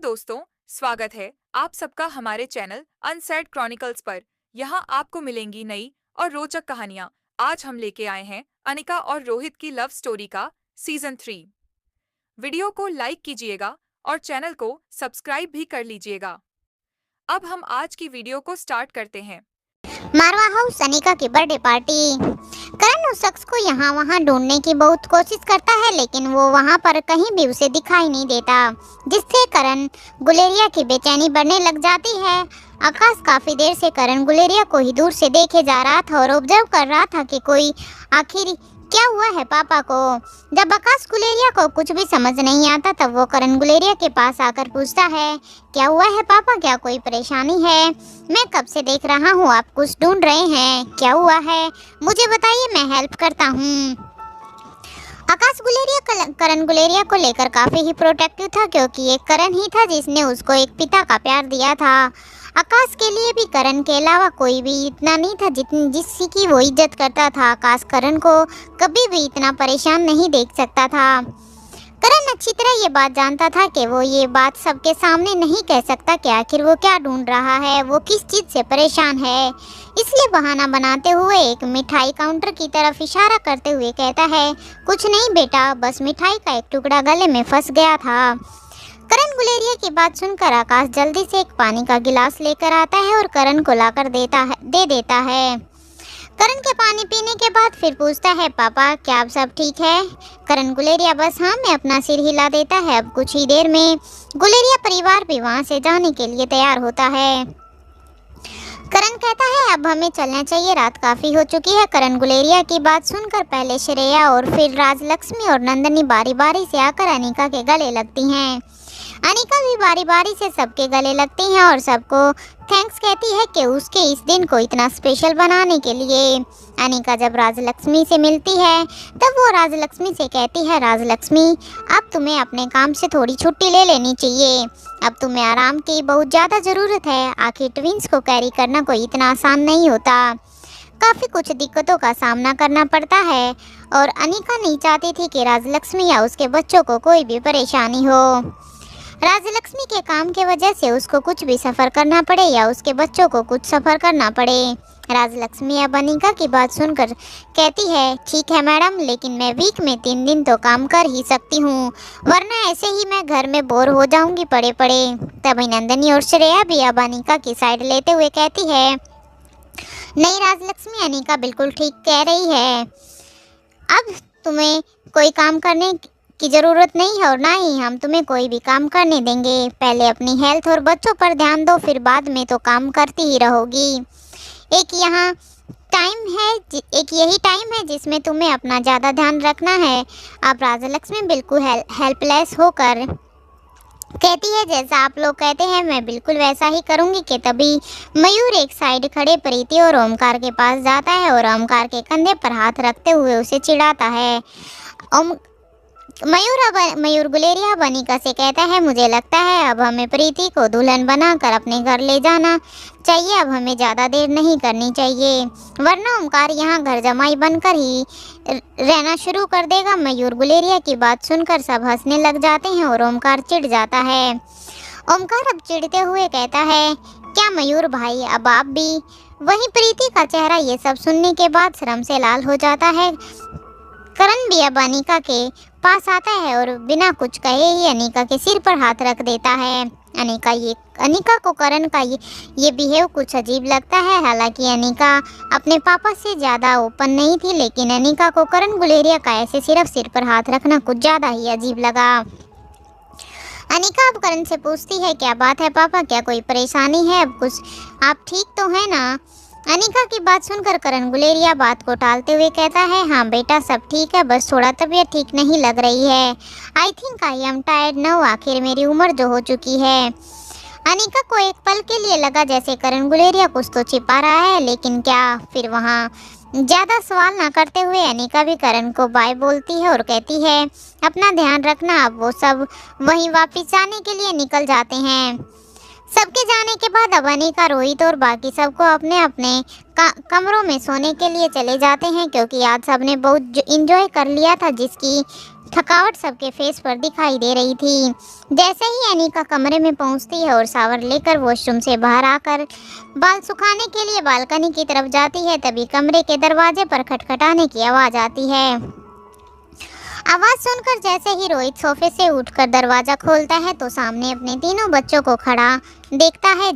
दोस्तों, स्वागत है आप सबका हमारे चैनल अनसेड क्रॉनिकल्स पर। यहाँ आपको मिलेंगी नई और रोचक कहानियाँ। आज हम लेके आए हैं अनिका और रोहित की लव स्टोरी का सीजन 3। वीडियो को लाइक कीजिएगा और चैनल को सब्सक्राइब भी कर लीजिएगा। अब हम आज की वीडियो को स्टार्ट करते हैं। मारवा हाउस अनिका की बर्थडे पार्टी। करण उस शख्स को यहाँ वहाँ ढूंढने की बहुत कोशिश करता है, लेकिन वो वहाँ पर कहीं भी उसे दिखाई नहीं देता, जिससे करण गुलेरिया की बेचैनी बढ़ने लग जाती है। आकाश काफी देर से करण गुलेरिया को ही दूर से देखे जा रहा था और ऑब्जर्व कर रहा था कि कोई आखिर क्या हुआ है पापा को। जब आकाश गुलेरिया को कुछ भी समझ नहीं आता, तब वो करण गुलेरिया के पास आकर पूछता है, क्या हुआ है पापा, क्या कोई परेशानी है? मैं कब से देख रहा हूँ आप कुछ ढूंढ रहे हैं, क्या हुआ है मुझे बताइए, मैं हेल्प करता हूँ। आकाश गुलेरिया करण गुलेरिया को लेकर काफी ही प्रोटेक्टिव था, क्योंकि एक करण ही था जिसने उसको एक पिता का प्यार दिया था। आकाश के लिए भी करण के अलावा कोई भी इतना नहीं था जिसकी की वो इज्जत करता था। आकाश करण को कभी भी इतना परेशान नहीं देख सकता था। करण अच्छी तरह ये बात जानता था कि वो ये बात सबके सामने नहीं कह सकता कि आखिर वो क्या ढूंढ रहा है, वो किस चीज़ से परेशान है। इसलिए बहाना बनाते हुए एक मिठाई काउंटर की तरफ इशारा करते हुए कहता है, कुछ नहीं बेटा, बस मिठाई का एक टुकड़ा गले में फंस गया था। करण गुलेरिया की बात सुनकर आकाश जल्दी से एक पानी का गिलास लेकर आता है और करण को लाकर दे देता है। करण के पानी पीने के बाद फिर पूछता है, पापा क्या आप सब ठीक है? करण गुलेरिया बस हाँ में अपना सिर हिला देता है। अब कुछ ही देर में गुलेरिया परिवार भी वहाँ से जाने के लिए तैयार होता है। करण कहता है, अब हमें चलना चाहिए, रात काफ़ी हो चुकी है। करण गुलेरिया की बात सुनकर पहले श्रेया और फिर राजलक्ष्मी और नंदनी बारी बारी से आकर अनिका के गले लगती हैं। अनिका भी बारी बारी से सबके गले लगती है और सबको थैंक्स कहती है कि उसके इस दिन को इतना स्पेशल बनाने के लिए। अनिका जब राजलक्ष्मी से मिलती है, तब वो राजलक्ष्मी से कहती है, राजलक्ष्मी अब तुम्हें अपने काम से थोड़ी छुट्टी ले लेनी चाहिए। अब तुम्हें आराम की बहुत ज़्यादा ज़रूरत है। आखिर ट्विंस को कैरी करना कोई इतना आसान नहीं होता, काफ़ी कुछ दिक्कतों का सामना करना पड़ता है। और अनिका नहीं चाहती थी कि राजलक्ष्मी या उसके बच्चों को कोई भी परेशानी हो। राजलक्ष्मी के काम के वजह से उसको कुछ भी सफ़र करना पड़े या उसके बच्चों को कुछ सफ़र करना पड़े। राजलक्ष्मी अब अनिका की बात सुनकर कहती है, ठीक है मैडम, लेकिन मैं वीक में 3 दिन तो काम कर ही सकती हूँ, वरना ऐसे ही मैं घर में बोर हो जाऊँगी पड़े पड़े। तभी नंदनी और श्रेया भी अब अनिका की साइड लेते हुए कहती है, नहीं राजलक्ष्मी, अनिका बिल्कुल ठीक कह रही है। अब तुम्हें कोई काम करने की ज़रूरत नहीं है और ना ही हम तुम्हें कोई भी काम करने देंगे। पहले अपनी हेल्थ और बच्चों पर ध्यान दो, फिर बाद में तो काम करती ही रहोगी। एक यही टाइम है जिसमें तुम्हें अपना ज़्यादा ध्यान रखना है। अब राजलक्ष्मी बिल्कुल हेल्पलेस होकर कहती है, जैसा आप लोग कहते हैं मैं बिल्कुल वैसा ही करूँगी। कि तभी मयूर एक साइड खड़े प्रीति और ओमकार के पास जाता है और ओमकार के कंधे पर हाथ रखते हुए उसे चिढ़ाता है। मयूर गुलेरिया अनिका से कहता है, मुझे लगता है अब हमें प्रीति को दुल्हन बनाकर अपने घर ले जाना चाहिए। अब हमें ज़्यादा देर नहीं करनी चाहिए, वरना ओमकार यहाँ घर जमाई बनकर ही रहना शुरू कर देगा। मयूर गुलेरिया की बात सुनकर सब हंसने लग जाते हैं और ओमकार चिढ़ जाता है। ओमकार अब चिढ़ते हुए कहता है, क्या मयूर भाई अब आप भी? वहीं प्रीति का चेहरा ये सब सुनने के बाद शर्म से लाल हो जाता है। करण भी अब अनिका के पास आता है और बिना कुछ कहे ही अनिका के सिर पर हाथ रख देता है। अनिका को करण का ये बिहेव कुछ अजीब लगता है। हालांकि अनिका अपने पापा से ज़्यादा ओपन नहीं थी, लेकिन अनिका को करण गुलेरिया का ऐसे सिर्फ सिर पर हाथ रखना कुछ ज़्यादा ही अजीब लगा। अनिका अब करण से पूछती है, क्या बात है पापा, क्या कोई परेशानी है? अब कुछ आप ठीक तो है ना? अनिका की बात सुनकर करण गुलेरिया बात को टालते हुए कहता है, हाँ बेटा सब ठीक है, बस थोड़ा तबीयत ठीक नहीं लग रही है। I think I am tired now, आखिर मेरी उम्र जो हो चुकी है। अनिका को एक पल के लिए लगा जैसे करण गुलेरिया कुछ तो छिपा रहा है, लेकिन क्या। फिर वहाँ ज़्यादा सवाल ना करते हुए अनिका भी करण को बाय बोलती है और कहती है, अपना ध्यान रखना। अब वो सब वहीं वापस जाने के लिए निकल जाते हैं। सबके जाने के बाद अब अनिका, रोहित और बाकी सबको अपने अपने कमरों में सोने के लिए चले जाते हैं, क्योंकि आज सबने बहुत इंजॉय कर लिया था, जिसकी थकावट सबके फेस पर दिखाई दे रही थी। जैसे ही अनीका कमरे में पहुंचती है और शावर लेकर वॉशरूम से बाहर आकर बाल सुखाने के लिए बालकनी की तरफ जाती है, तभी कमरे के दरवाजे पर खटखटाने की आवाज़ आती है। आवाज़ सुनकर जैसे ही रोहित सोफे से उठकर दरवाज़ा खोलता है तो सामने अपने तीनों बच्चों को खड़ा देखता है।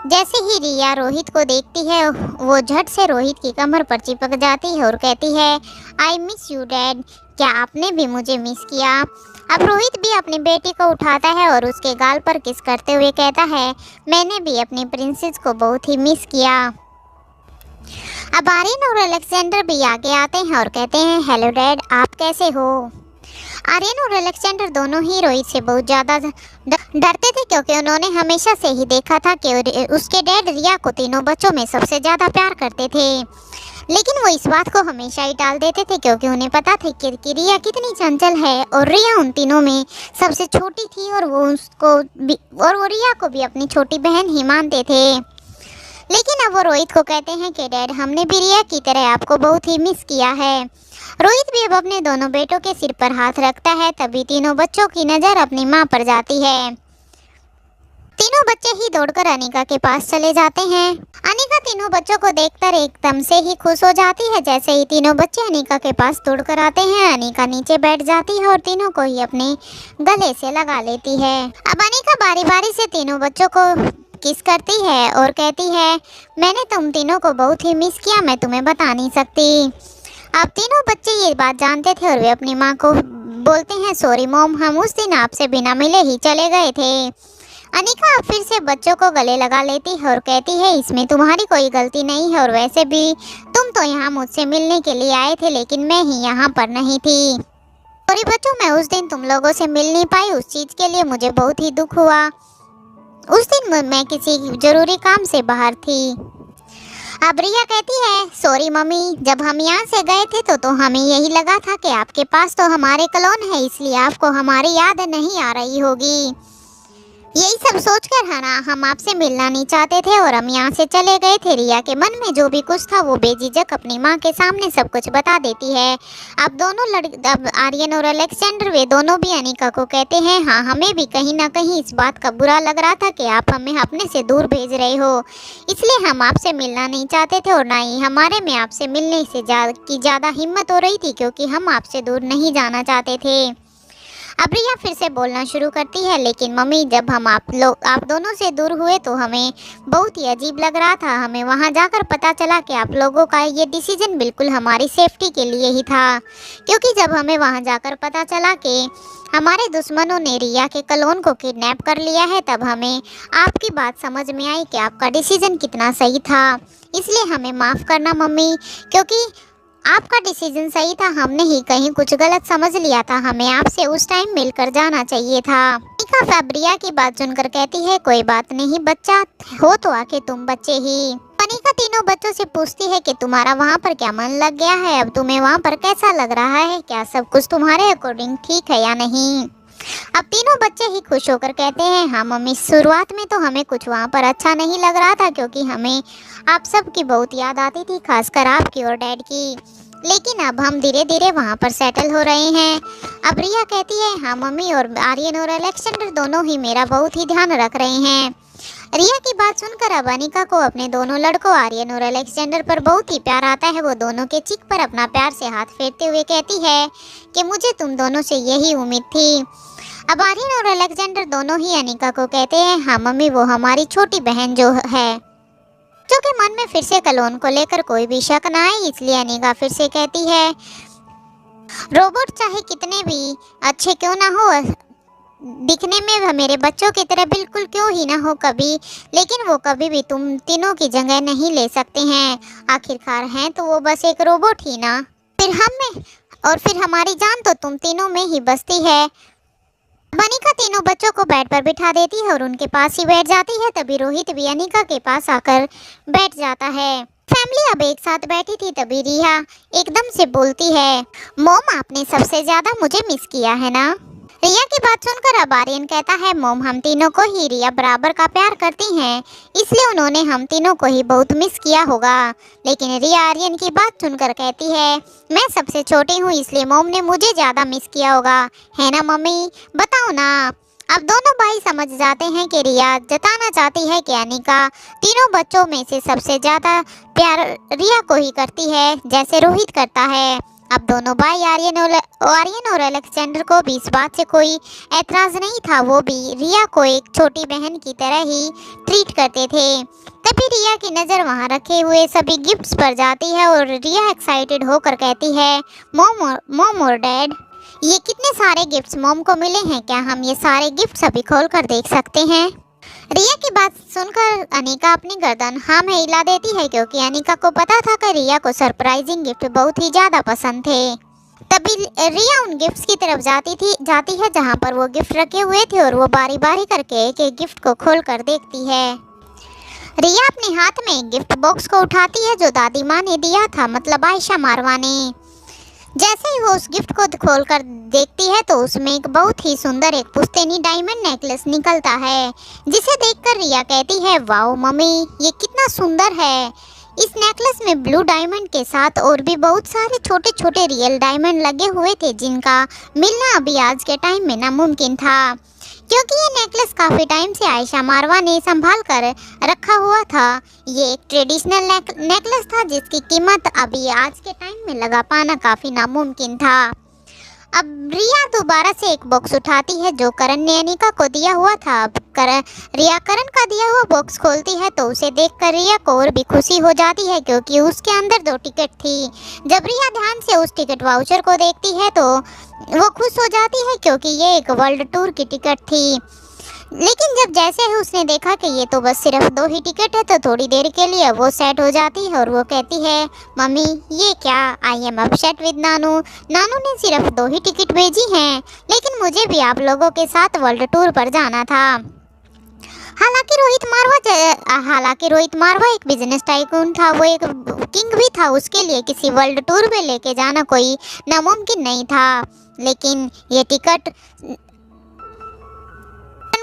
जैसे ही रिया रोहित को देखती है वो झट से रोहित की कमर पर चिपक जाती है और कहती है, आई मिस यू डैड, क्या आपने भी मुझे मिस किया? अब रोहित भी अपनी बेटी को उठाता है और उसके गाल पर किस करते हुए कहता है, मैंने भी अपनी प्रिंसेस को बहुत ही मिस किया। अब आर्यन और अलेक्जेंडर भी आगे आते हैं और कहते हैं, हेलो डैड, आप कैसे हो? आर्यन और अलेक्जेंडर दोनों ही रोहित से बहुत ज़्यादा डरते थे, क्योंकि उन्होंने हमेशा से ही देखा था कि उसके डैड रिया को तीनों बच्चों में सबसे ज़्यादा प्यार करते थे। लेकिन वो इस बात को हमेशा ही टाल देते थे, क्योंकि उन्हें पता था कि रिया कितनी चंचल है और रिया उन तीनों में सबसे छोटी थी और वो रिया को भी अपनी छोटी बहन ही मानते थे। लेकिन अब वो रोहित को कहते हैं कि डैड, हमने भी रिया की तरह आपको बहुत ही मिस किया है। रोहित भी अब अपने दोनों बेटों के सिर पर हाथ रखता है, तभी तीनों बच्चों की नज़र अपनी माँ पर जाती है। तीनों बच्चे ही दौड़कर अनीका के पास चले जाते हैं। अनीका तीनों बच्चों को देखकर एकदम से ही खुश हो जाती है। जैसे ही तीनों बच्चे अनीका के पास दौड़कर आते हैं, अनीका नीचे बैठ जाती है और तीनों को ही अपने गले से लगा लेती है। अब अनीका बारी बारी से तीनों बच्चों को किस करती है और कहती है, मैंने तुम तीनों को बहुत ही मिस किया, मैं तुम्हें बता नहीं सकती। अब तीनों बच्चे ये बात जानते थे और वे अपनी माँ को बोलते हैं, सॉरी मॉम, हम उस दिन आपसे बिना मिले ही चले गए थे। अनीका अब फिर से बच्चों को गले लगा लेती है और कहती है, इसमें तुम्हारी कोई गलती नहीं है और वैसे भी तुम तो यहाँ मुझसे मिलने के लिए आए थे, लेकिन मैं ही यहाँ पर नहीं थी। सॉरी बच्चों, मैं उस दिन तुम लोगों से मिल नहीं पाई, उस चीज़ के लिए मुझे बहुत ही दुख हुआ। उस दिन मैं किसी जरूरी काम से बाहर थी। अब रिया कहती है, सॉरी मम्मी, जब हम यहाँ से गए थे तो हमें यही लगा था कि आपके पास तो हमारे क्लोन है, इसलिए आपको हमारी याद नहीं आ रही होगी। यही सब सोचकर है ना, हम आपसे मिलना नहीं चाहते थे और हम यहाँ से चले गए थे। रिया के मन में जो भी कुछ था वो बेझिझक अपनी माँ के सामने सब कुछ बता देती है। अब आर्यन और अलेक्जेंडर वे दोनों भी अनीका को कहते हैं, हाँ, हमें भी कहीं ना कहीं इस बात का बुरा लग रहा था कि आप हमें अपने से दूर भेज रहे हो, इसलिए हम आपसे मिलना नहीं चाहते थे और ना ही हमारे में आपसे मिलने से ज़्यादा हिम्मत हो रही थी, क्योंकि हम आपसे दूर नहीं जाना चाहते थे। अब रिया फिर से बोलना शुरू करती है, लेकिन मम्मी, जब हम आप दोनों से दूर हुए तो हमें बहुत ही अजीब लग रहा था। हमें वहाँ जाकर पता चला कि आप लोगों का ये डिसीजन बिल्कुल हमारी सेफ्टी के लिए ही था, क्योंकि जब हमें वहाँ जाकर पता चला कि हमारे दुश्मनों ने रिया के क्लोन को किडनैप कर लिया है, तब हमें आपकी बात समझ में आई कि आपका डिसीजन कितना सही था। इसलिए हमें माफ़ करना मम्मी, क्योंकि आपका डिसीजन सही था, हमने ही कहीं कुछ गलत समझ लिया था, हमें आपसे उस टाइम मिलकर जाना चाहिए था। अनीका फैब्रिया की बात सुनकर कहती है, कोई बात नहीं बच्चा, हो तो आके तुम बच्चे ही। अनीका तीनों बच्चों से पूछती है कि तुम्हारा वहाँ पर क्या मन लग गया है, अब तुम्हें वहाँ पर कैसा लग रहा है, क्या सब कुछ तुम्हारे अकॉर्डिंग ठीक है या नहीं? अब तीनों बच्चे ही खुश होकर कहते हैं, हाँ मम्मी, शुरुआत में तो हमें कुछ वहाँ पर अच्छा नहीं लग रहा था, क्योंकि हमें आप सबकी बहुत याद आती थी, खासकर आपकी और डैड की, लेकिन अब हम धीरे धीरे वहाँ पर सेटल हो रहे हैं। अब रिया कहती है, हाँ मम्मी, और आर्यन और अलेक्जेंडर दोनों ही मेरा बहुत ही ध्यान रख रहे हैं। रिया की बात सुनकर अब अनीका को अपने दोनों लड़कों आर्यन और अलेक्जेंडर पर बहुत ही प्यार आता है। वो दोनों के चिक पर अपना प्यार से हाथ फेरते हुए कहती है कि मुझे तुम दोनों से यही उम्मीद थी। अब आर्यन और अलेक्जेंडर दोनों ही अनीका को कहते हैं, हाँ मम्मी, वो हमारी छोटी बहन जो है। क्योंकि मन में फिर से क्लोन को लेकर कोई भी शक ना आए, इसलिए अनीका फिर से कहती है, रोबोट चाहे कितने भी अच्छे क्यों ना हो, दिखने में मेरे बच्चों की तरह बिल्कुल क्यों ही ना हो कभी, लेकिन वो कभी भी तुम तीनों की जगह नहीं ले सकते हैं। आखिरकार हैं तो वो बस एक रोबोट ही ना, फिर हम में और फिर हमारी जान तो तुम तीनों में ही बसती है। अनीका तीनों बच्चों को बेड पर बिठा देती है और उनके पास ही बैठ जाती है। तभी रोहित भी अनीका के पास आकर बैठ जाता है। फैमिली अब एक साथ बैठी थी, तभी रिया एकदम से बोलती है, मॉम, आपने सबसे ज्यादा मुझे मिस किया है ना? रिया की बात सुनकर अब आर्यन कहता है मोम हम तीनों को ही रिया बराबर का प्यार करती हैं, इसलिए उन्होंने हम तीनों को ही बहुत मिस किया होगा। लेकिन रिया आर्यन की बात सुनकर कहती है मैं सबसे छोटी हूँ इसलिए मोम ने मुझे ज्यादा मिस किया होगा, है ना मम्मी, बताओ ना। अब दोनों भाई समझ जाते हैं कि रिया जताना चाहती है कि अनिका तीनों बच्चों में से सबसे ज्यादा प्यार रिया को ही करती है जैसे रोहित करता है। अब दोनों भाई आर्यन और अलेक्जेंडर को भी इस बात से कोई ऐतराज नहीं था, वो भी रिया को एक छोटी बहन की तरह ही ट्रीट करते थे। तभी रिया की नज़र वहां रखे हुए सभी गिफ्ट्स पर जाती है और रिया एक्साइटेड होकर कहती है मॉम और डैड ये कितने सारे गिफ्ट्स मॉम को मिले हैं, क्या हम ये सारे गिफ्ट्स अभी खोल कर देख सकते हैं। रिया की बात सुनकर अनिका अपनी गर्दन हाँ में हिला देती है क्योंकि अनिका को पता था कि रिया को सरप्राइजिंग गिफ्ट बहुत ही ज्यादा पसंद थे। तभी रिया उन गिफ्ट्स की तरफ जाती है जहां पर वो गिफ्ट रखे हुए थे और वो बारी बारी करके एक एक गिफ्ट को खोल कर देखती है। रिया अपने हाथ में एक गिफ्ट बॉक्स को उठाती है जो दादी माँ ने दिया था, मतलब आयशा मारवा ने। जैसे ही वो उस गिफ्ट को खोलकर देखती है तो उसमें एक बहुत ही सुंदर एक पुश्तैनी डायमंड नेकलेस निकलता है, जिसे देखकर रिया कहती है वाओ मम्मी ये कितना सुंदर है। इस नेकलेस में ब्लू डायमंड के साथ और भी बहुत सारे छोटे छोटे रियल डायमंड लगे हुए थे जिनका मिलना अभी आज के टाइम में नामुमकिन था, क्योंकि ये नेकलेस काफ़ी टाइम से आयशा मारवा ने संभाल कर रखा हुआ था। ये एक ट्रेडिशनल नेकलेस था जिसकी कीमत अभी आज के टाइम में लगा पाना काफ़ी नामुमकिन था। अब रिया दोबारा से एक बॉक्स उठाती है जो करण ने अनिका को दिया हुआ था। अब रिया करण का दिया हुआ बॉक्स खोलती है तो उसे देखकर रिया को और भी खुशी हो जाती है क्योंकि उसके अंदर 2 टिकट थी। जब रिया ध्यान से उस टिकट वाउचर को देखती है तो वो खुश हो जाती है क्योंकि ये एक वर्ल्ड टूर की टिकट थी। लेकिन जब जैसे ही उसने देखा कि ये तो बस सिर्फ 2 ही टिकट है तो थोड़ी देर के लिए वो सेट हो जाती है और वो कहती है मम्मी ये क्या, आई एम अपसेट विद नानू, नानू ने सिर्फ 2 ही टिकट भेजी हैं लेकिन मुझे भी आप लोगों के साथ वर्ल्ड टूर पर जाना था। हालांकि रोहित मारवा एक बिजनेस टाइकून था, वो एक किंग भी था, उसके लिए किसी वर्ल्ड टूर में लेके जाना कोई नामुमकिन नहीं था। लेकिन ये टिकट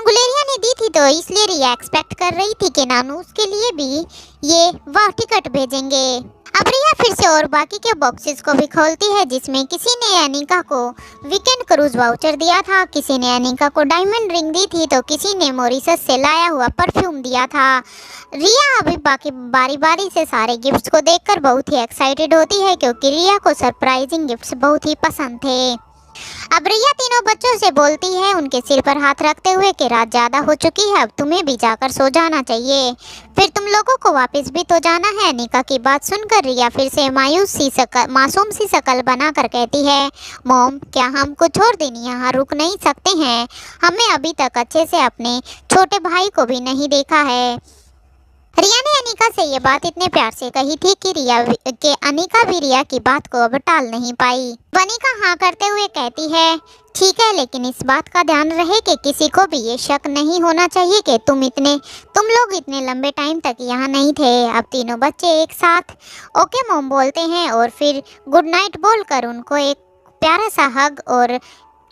गुलेरिया ने दी थी तो इसलिए रिया एक्सपेक्ट कर रही थी कि नानू उसके लिए भी ये वाह टिकट भेजेंगे। अब रिया फिर से और बाकी के बॉक्सेस को भी खोलती है जिसमें किसी ने अनिका को वीकेंड क्रूज वाउचर दिया था, किसी ने अनिका को डायमंड रिंग दी थी तो किसी ने मॉरिशस से लाया हुआ परफ्यूम दिया था। रिया अभी बाकी बारी बारी से सारे गिफ्ट्स को देखकर बहुत ही एक्साइटेड होती है क्योंकि रिया को सरप्राइजिंग गिफ्ट्स बहुत ही पसंद थे। अब रिया तीनों बच्चों से बोलती है उनके सिर पर हाथ रखते हुए कि रात ज़्यादा हो चुकी है, अब तुम्हें भी जाकर सो जाना चाहिए, फिर तुम लोगों को वापस भी तो जाना है। अनिका की बात सुनकर रिया फिर से मासूम सी शकल बनाकर कहती है मॉम क्या हम कुछ और दिन यहाँ रुक नहीं सकते हैं, हमें अभी तक अच्छे से अपने छोटे भाई को भी नहीं देखा है। रिया ने अनिका से ये बात इतने प्यार से कही थी कि अनिका भी रिया की बात को अब टाल नहीं पाई। अनिका हाँ करते हुए कहती है ठीक है, लेकिन इस बात का ध्यान रहे कि किसी को भी ये शक नहीं होना चाहिए कि तुम लोग इतने लंबे टाइम तक यहाँ नहीं थे। अब तीनों बच्चे एक साथ ओके मॉम बोलते हैं और फिर गुड नाइट बोलकर उनको एक प्यारा सा हग और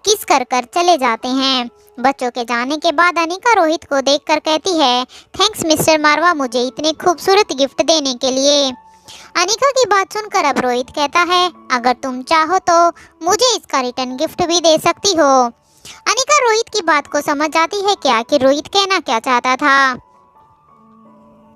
किस कर चले जाते हैं। बच्चों के जाने के बाद अनिका रोहित को देखकर कहती है थैंक्स मिस्टर मारवा मुझे इतने खूबसूरत गिफ्ट देने के लिए। अनिका की बात सुनकर अब रोहित कहता है अगर तुम चाहो तो मुझे इसका रिटर्न गिफ्ट भी दे सकती हो। अनिका रोहित की बात को समझ जाती है कि आखिर रोहित कहना क्या चाहता था।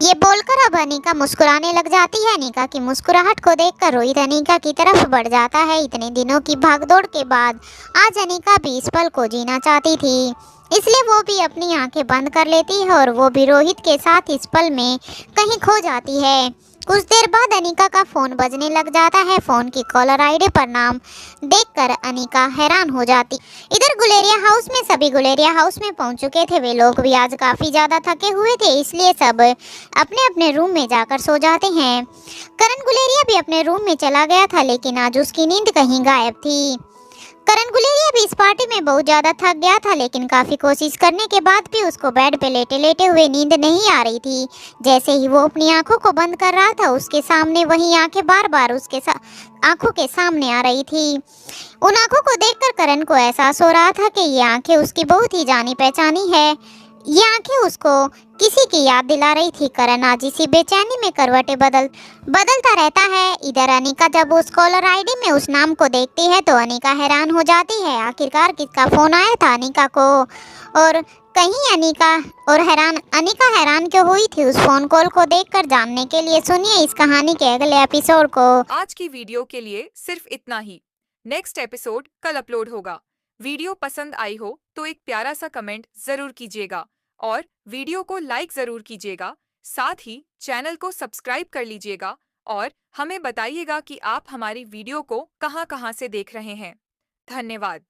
ये बोलकर अब अनिका मुस्कुराने लग जाती है। अनिका की मुस्कुराहट को देखकर रोहित अनिका की तरफ बढ़ जाता है। इतने दिनों की भागदौड़ के बाद आज अनिका भी इस पल को जीना चाहती थी, इसलिए वो भी अपनी आंखें बंद कर लेती है और वो भी रोहित के साथ इस पल में कहीं खो जाती है। कुछ देर बाद अनिका का फ़ोन बजने लग जाता है। फ़ोन की कॉलर आईडी पर नाम देखकर अनिका हैरान हो जाती। इधर सभी गुलेरिया हाउस में पहुंच चुके थे। वे लोग भी आज काफ़ी ज़्यादा थके हुए थे, इसलिए सब अपने अपने रूम में जाकर सो जाते हैं। करण गुलेरिया भी अपने रूम में चला गया था, लेकिन आज उसकी नींद कहीं गायब थी। करण गुलेरिया भी इस पार्टी में बहुत ज्यादा थक गया था, लेकिन काफी कोशिश करने के बाद भी उसको बेड पे लेटे लेटे हुए नींद नहीं आ रही थी। जैसे ही वो अपनी आंखों को बंद कर रहा था, उसके सामने वही आंखें बार बार उसके आंखों के सामने आ रही थी। उन आंखों को देखकर करण को एहसास हो रहा था कि ये आंखें उसकी बहुत ही जानी पहचानी है। ये आंखें उसको किसी की याद दिला रही थी। करण आज इसी बेचैनी में करवटें बदलता रहता है। इधर अनिका जब उस कॉलर आईडी में उस नाम को देखती है तो अनिका हैरान हो जाती है। आखिरकार किसका फोन आया था अनिका को, और कहीं अनिका हैरान क्यों हुई थी उस फोन कॉल को देखकर? जानने के लिए सुनिए इस कहानी के अगले एपिसोड को। आज की वीडियो के लिए सिर्फ इतना ही। नेक्स्ट एपिसोड कल अपलोड होगा। वीडियो पसंद आई हो तो एक प्यारा सा कमेंट जरूर कीजिएगा और वीडियो को लाइक जरूर कीजिएगा। साथ ही चैनल को सब्सक्राइब कर लीजिएगा और हमें बताइएगा कि आप हमारी वीडियो को कहां-कहां से देख रहे हैं। धन्यवाद।